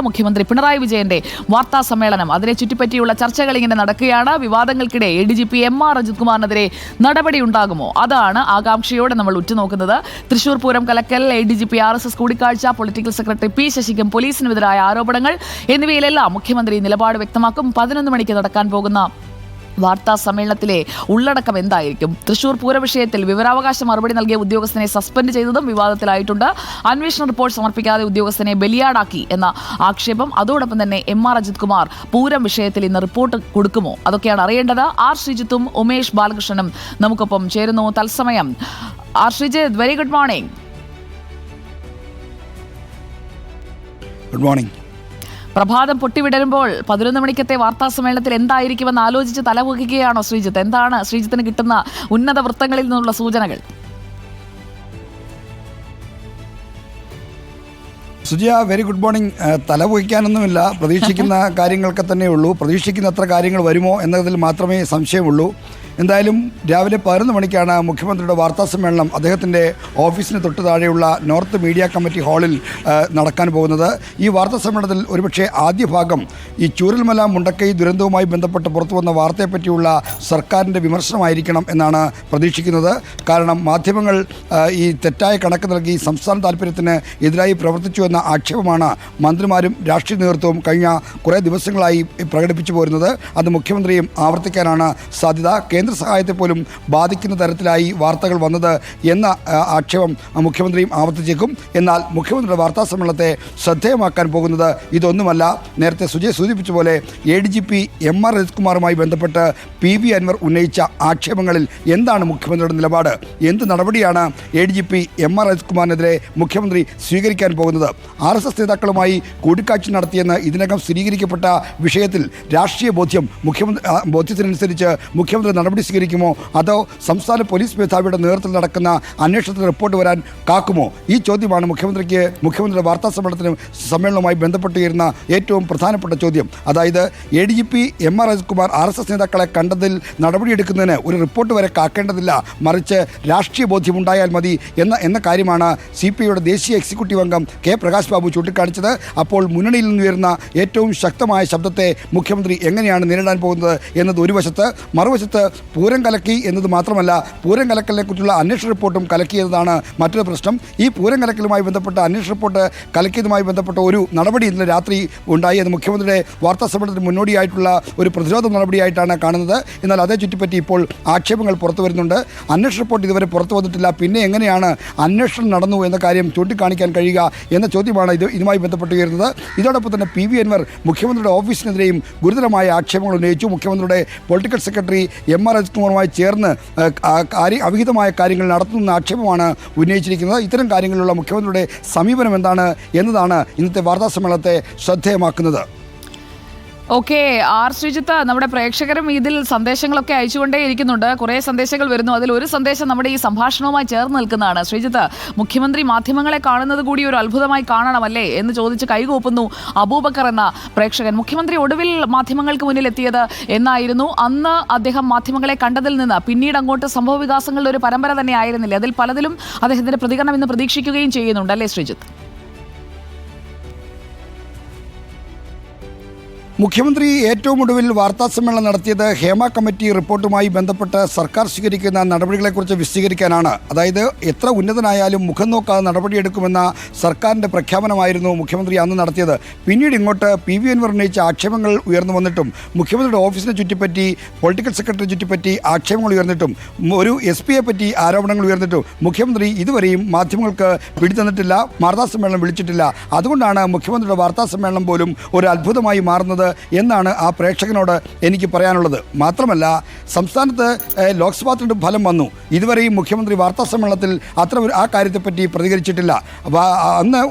മുഖ്യമന്ത്രി പിണറായി വിജയന്റെ വാർത്താ സമ്മേളനം അതിനെ ചുറ്റിപ്പറ്റിയുള്ള ചർച്ചകൾ ഇങ്ങനെ നടക്കുകയാണ്. വിവാദങ്ങൾക്കിടെ ADGP MR അജിത് കുമാറിനെതിരെ നടപടി ഉണ്ടാകുമോ? അതാണ് ആകാംക്ഷയോടെ നമ്മൾ ഉറ്റുനോക്കുന്നത്. തൃശൂർ പൂരം കലക്കൽ, ADGP RSS കൂടിക്കാഴ്ച, പൊളിറ്റിക്കൽ സെക്രട്ടറി P ശശിക്കും പോലീസിനെതിരായ ആരോപണങ്ങൾ എന്നിവയിലെല്ലാം മുഖ്യമന്ത്രി നിലപാട് വ്യക്തമാക്കും. 11 മണിക്ക് നടക്കാൻ പോകുന്ന വാർത്താ സമ്മേളനത്തിലെ ഉള്ളടക്കം എന്തായിരിക്കും? തൃശൂർ പൂര വിഷയത്തിൽ വിവരാവകാശ മറുപടി നൽകിയ ഉദ്യോഗസ്ഥനെ സസ്പെൻഡ് ചെയ്തതും വിവാദത്തിലായിട്ടുണ്ട്. അന്വേഷണ റിപ്പോർട്ട് സമർപ്പിക്കാതെ ഉദ്യോഗസ്ഥനെ ബലിയാടാക്കി എന്ന ആക്ഷേപം. അതോടൊപ്പം തന്നെ MR അജിത് കുമാർ പൂരം വിഷയത്തിൽ ഇന്ന് റിപ്പോർട്ട് കൊടുക്കുമോ? അതൊക്കെയാണ് അറിയേണ്ടത്. R ശ്രീജിത്തും ഉമേഷ് ബാലകൃഷ്ണനും നമുക്കൊപ്പം ചേരുന്നു തത്സമയം. R Sreejith, very good morning. Good morning. പ്രഭാതം പൊട്ടിവിടരുമ്പോൾ 11 മണിക്കത്തെ വാർത്താ സമ്മേളനത്തിൽ എന്തായിരിക്കുമെന്ന് ആലോചിച്ച് തലപൊക്കുകയാണോ ശ്രീജിത്ത്? എന്താണ് ശ്രീജിത്തിന് കിട്ടുന്ന ഉന്നത വൃത്തങ്ങളിൽ നിന്നുള്ള സൂചനകൾ? സുജിയ, വെരി ഗുഡ് മോർണിംഗ്. തലപൊയ്ക്കാനൊന്നുമില്ല, പ്രതീക്ഷിക്കുന്ന കാര്യങ്ങളൊക്കെ തന്നെയുള്ളൂ. പ്രതീക്ഷിക്കുന്നത്ര കാര്യങ്ങൾ വരുമോ എന്നതിൽ മാത്രമേ സംശയമുള്ളൂ. എന്തായാലും രാവിലെ 11 മണിക്കാണ് മുഖ്യമന്ത്രിയുടെ വാർത്താ സമ്മേളനം അദ്ദേഹത്തിൻ്റെ ഓഫീസിന് തൊട്ട് താഴെയുള്ള നോർത്ത് മീഡിയ കമ്മിറ്റി ഹാളിൽ നടക്കാൻ പോകുന്നത്. ഈ വാർത്താ സമ്മേളനത്തിൽ ഒരുപക്ഷെ ആദ്യ ഭാഗം ഈ ചൂരൽമല മുണ്ടക്കൈ ദുരന്തവുമായി ബന്ധപ്പെട്ട് പുറത്തു വന്ന വാർത്തയെപ്പറ്റിയുള്ള സർക്കാരിൻ്റെ വിമർശനമായിരിക്കണം എന്നാണ് പ്രതീക്ഷിക്കുന്നത്. കാരണം മാധ്യമങ്ങൾ ഈ തെറ്റായ കണക്ക് നൽകി സംസ്ഥാന താല്പര്യത്തിന് എതിരായി പ്രവർത്തിച്ചു എന്ന ആക്ഷേപമാണ് മന്ത്രിമാരും രാഷ്ട്രീയ നേതൃത്വവും കഴിഞ്ഞ കുറേ ദിവസങ്ങളായി പ്രകടിപ്പിച്ചു പോരുന്നത്. അത് മുഖ്യമന്ത്രിയും ആവർത്തിക്കാനാണ് സാധ്യത. കേന്ദ്ര സഹായത്തെ പോലും ബാധിക്കുന്ന തരത്തിലായി വാർത്തകൾ വന്നത് എന്ന ആക്ഷേപം മുഖ്യമന്ത്രിയും ആവർത്തിച്ചേക്കും. എന്നാൽ മുഖ്യമന്ത്രിയുടെ വാർത്താ സമ്മേളനത്തെ ശ്രദ്ധേയമാക്കാൻ പോകുന്നത് ഇതൊന്നുമല്ല. നേരത്തെ സുജയ് സൂചിപ്പിച്ച പോലെ ADGP MR അജിത് കുമാറുമായി ബന്ധപ്പെട്ട് PV അൻവർ ഉന്നയിച്ച ആക്ഷേപങ്ങളിൽ എന്താണ് മുഖ്യമന്ത്രിയുടെ നിലപാട്? എന്ത് നടപടിയാണ് ADGP MR അജിത് കുമാറിനെതിരെ മുഖ്യമന്ത്രി സ്വീകരിക്കാൻ പോകുന്നത്? RSS നേതാക്കളുമായി കൂടിക്കാഴ്ച നടത്തിയെന്ന് ഇതിനകം സ്ഥിരീകരിക്കപ്പെട്ട വിഷയത്തിൽ രാഷ്ട്രീയ ബോധ്യത്തിനനുസരിച്ച് മുഖ്യമന്ത്രി നടപടി സ്വീകരിക്കുമോ? അതോ സംസ്ഥാന പോലീസ് മേധാവിയുടെ നേതൃത്വത്തിൽ നടക്കുന്ന അന്വേഷണത്തിൽ റിപ്പോർട്ട് വരാൻ കാക്കുമോ? ഈ ചോദ്യമാണ് മുഖ്യമന്ത്രിയുടെ വാർത്താ സമ്മേളനവുമായി ബന്ധപ്പെട്ടുയരുന്ന ഏറ്റവും പ്രധാനപ്പെട്ട ചോദ്യം. അതായത് ADGP MR Ajith Kumar RSS നേതാക്കളെ കണ്ടതിൽ നടപടിയെടുക്കുന്നതിന് ഒരു റിപ്പോർട്ട് വരെ കാക്കേണ്ടതില്ല, മറിച്ച് രാഷ്ട്രീയ ബോധ്യമുണ്ടായാൽ മതി എന്ന കാര്യമാണ് CPIയുടെ ദേശീയ എക്സിക്യൂട്ടീവ് അംഗം K പ്രകാശ് ബാബു ചൂണ്ടിക്കാണിച്ചത്. അപ്പോൾ മുന്നണിയിൽ നിന്ന് വരുന്ന ഏറ്റവും ശക്തമായ ശബ്ദത്തെ മുഖ്യമന്ത്രി എങ്ങനെയാണ് നേരിടാൻ പോകുന്നത് എന്നത് ഒരു വശത്ത്. മറുവശത്ത് പൂരം കലക്കി എന്നത് മാത്രമല്ല, പൂരം കലക്കലിനെക്കുറിച്ചുള്ള അന്വേഷണ റിപ്പോർട്ടും കലക്കിയതാണ് മറ്റൊരു പ്രശ്നം. ഈ പൂരം കലക്കലുമായി ബന്ധപ്പെട്ട അന്വേഷണ റിപ്പോർട്ട് കലക്കിയതുമായി ബന്ധപ്പെട്ട ഒരു നടപടി ഇന്നലെ രാത്രി ഉണ്ടായി. അത് മുഖ്യമന്ത്രിയുടെ വാർത്താ സമ്മേളനത്തിന് മുന്നോടിയായിട്ടുള്ള ഒരു പ്രതിരോധ നടപടിയായിട്ടാണ് കാണുന്നത്. എന്നാൽ അതേ ചുറ്റിപ്പറ്റി ഇപ്പോൾ ആക്ഷേപങ്ങൾ പുറത്തു വരുന്നുണ്ട്. അന്വേഷണ റിപ്പോർട്ട് ഇതുവരെ പുറത്തു വന്നിട്ടില്ല, പിന്നെ എങ്ങനെയാണ് അന്വേഷണം നടന്നു എന്ന കാര്യം ചൂണ്ടിക്കാണിക്കാൻ കഴിയുക എന്ന ചോദ്യമാണ് ഇതുമായി ബന്ധപ്പെട്ട് വരുന്നത്. ഇതോടൊപ്പം തന്നെ PV അൻവർ മുഖ്യമന്ത്രിയുടെ ഓഫീസിനെതിരെയും ഗുരുതരമായ ആക്ഷേപങ്ങൾ ഉന്നയിച്ചു. മുഖ്യമന്ത്രിയുടെ പൊളിറ്റിക്കൽ സെക്രട്ടറി MR അജിത് കുമാറുമായി ചേർന്ന് അവിഹിതമായ കാര്യങ്ങൾ നടത്തുന്ന ആക്ഷേപമാണ് ഉന്നയിച്ചിരിക്കുന്നത്. ഇത്തരം കാര്യങ്ങളിലുള്ള മുഖ്യമന്ത്രിയുടെ സമീപനം എന്താണ് എന്നതാണ് ഇന്നത്തെ വാർത്താ സമ്മേളനത്തെ ശ്രദ്ധേയമാക്കുന്നത്. ഓക്കെ, R ശ്രീജിത്ത്, നമ്മുടെ പ്രേക്ഷകരും ഇതിൽ സന്ദേശങ്ങളൊക്കെ അയച്ചുകൊണ്ടേയിരിക്കുന്നുണ്ട്. കുറേ സന്ദേശങ്ങൾ വരുന്നു. അതിലൊരു സന്ദേശം നമ്മുടെ ഈ സംഭാഷണവുമായി ചേർന്ന് നിൽക്കുന്നതാണ്. ശ്രീജിത്ത്, മുഖ്യമന്ത്രി മാധ്യമങ്ങളെ കാണുന്നത് കൂടി ഒരു അത്ഭുതമായി കാണണമല്ലേ എന്ന് ചോദിച്ച് കൈകൂപ്പുന്നു അബൂബക്കർ എന്ന പ്രേക്ഷകൻ. മുഖ്യമന്ത്രി ഒടുവിൽ മാധ്യമങ്ങൾക്ക് മുന്നിൽ എത്തിയത് എന്നായിരുന്നു. അന്ന് അദ്ദേഹം മാധ്യമങ്ങളെ കണ്ടതിൽ നിന്ന് പിന്നീട് അങ്ങോട്ട് സംഭവ വികാസങ്ങളുടെ ഒരു പരമ്പര തന്നെ ആയിരുന്നില്ലേ? അതിൽ പലതിലും അദ്ദേഹത്തിന്റെ പ്രതികരണം ഇന്ന് പ്രതീക്ഷിക്കുകയും ചെയ്യുന്നുണ്ട് അല്ലേ ശ്രീജിത്ത്? മുഖ്യമന്ത്രി ഏറ്റവും ഒടുവിൽ വാർത്താ സമ്മേളനം നടത്തിയത് ഹേമ കമ്മിറ്റി റിപ്പോർട്ടുമായി ബന്ധപ്പെട്ട് സർക്കാർ സ്വീകരിക്കുന്ന നടപടികളെക്കുറിച്ച് വിശദീകരിക്കാനാണ്. അതായത് എത്ര ഉന്നതനായാലും മുഖം നോക്കാതെ നടപടിയെടുക്കുമെന്ന സർക്കാരിൻ്റെ പ്രഖ്യാപനമായിരുന്നു മുഖ്യമന്ത്രി അന്ന് നടത്തിയത്. പിന്നീട് ഇങ്ങോട്ട് PV അൻവർ ഉന്നയിച്ച ആക്ഷേപങ്ങൾ ഉയർന്നു വന്നിട്ടും, മുഖ്യമന്ത്രിയുടെ ഓഫീസിനെ ചുറ്റിപ്പറ്റി, പൊളിറ്റിക്കൽ സെക്രട്ടറി ചുറ്റിപ്പറ്റി ആക്ഷേപങ്ങൾ ഉയർന്നിട്ടും, ഒരു SP പറ്റി ആരോപണങ്ങൾ ഉയർന്നിട്ടും മുഖ്യമന്ത്രി ഇതുവരെയും മാധ്യമങ്ങൾക്ക് പിടിതന്നിട്ടില്ല, വാർത്താ സമ്മേളനം വിളിച്ചിട്ടില്ല. അതുകൊണ്ടാണ് മുഖ്യമന്ത്രിയുടെ വാർത്താ സമ്മേളനം പോലും ഒരു അത്ഭുതമായി മാറുന്നത് എന്നാണ് ആ പ്രേക്ഷകനോട് എനിക്ക് പറയാനുള്ളത്. മാത്രമല്ല, സംസ്ഥാനത്ത് ലോക്സഭാ തെരഞ്ഞെടുപ്പ് ഫലം വന്നു. ഇതുവരെയും മുഖ്യമന്ത്രി വാർത്താ സമ്മേളനത്തിൽ ആ കാര്യത്തെപ്പറ്റി പ്രതികരിച്ചിട്ടില്ല. അപ്പോൾ അന്ന്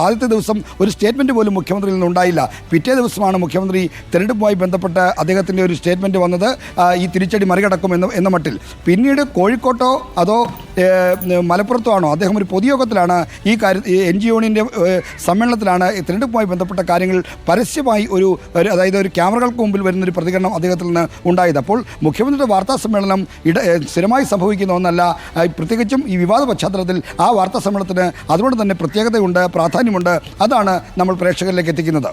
ആദ്യത്തെ ദിവസം ഒരു സ്റ്റേറ്റ്മെൻറ്റ് പോലും മുഖ്യമന്ത്രിയിൽ നിന്നുണ്ടായില്ല. പിറ്റേ ദിവസമാണ് മുഖ്യമന്ത്രി തെരഞ്ഞെടുപ്പുമായി ബന്ധപ്പെട്ട് അദ്ദേഹത്തിൻ്റെ ഒരു സ്റ്റേറ്റ്മെൻറ്റ് വന്നത്, ഈ തിരിച്ചടി മറികടക്കും എന്ന മട്ടിൽ. പിന്നീട് കോഴിക്കോട്ടോ അതോ മലപ്പുറത്തോ ആണോ അദ്ദേഹം ഒരു പൊതുയോഗത്തിലാണ് ഈ കാര്യം NGO യൂണിയൻ്റെ സമ്മേളനത്തിലാണ് തെരഞ്ഞെടുപ്പുമായി ബന്ധപ്പെട്ട കാര്യങ്ങൾ പരസ്യമായി ഒരു അതായത് ഒരു ക്യാമറകൾക്ക് മുമ്പിൽ വരുന്നൊരു പ്രതികരണം അദ്ദേഹത്തിൽ നിന്ന് ഉണ്ടായത്. അപ്പോൾ മുഖ്യമന്ത്രിയുടെ വാർത്താ സമ്മേളനം സ്ഥിരമായി സംഭവിക്കുന്ന ഒന്നല്ല. പ്രത്യേകിച്ചും ഈ വിവാദ പശ്ചാത്തലത്തിൽ ആ വാർത്താ സമ്മേളനത്തിന് അതുകൊണ്ട് തന്നെ പ്രത്യേകതയുണ്ട്, പ്രാധാന്യമുണ്ട്. അതാണ് നമ്മൾ പ്രേക്ഷകരിലേക്ക് എത്തിക്കുന്നത്.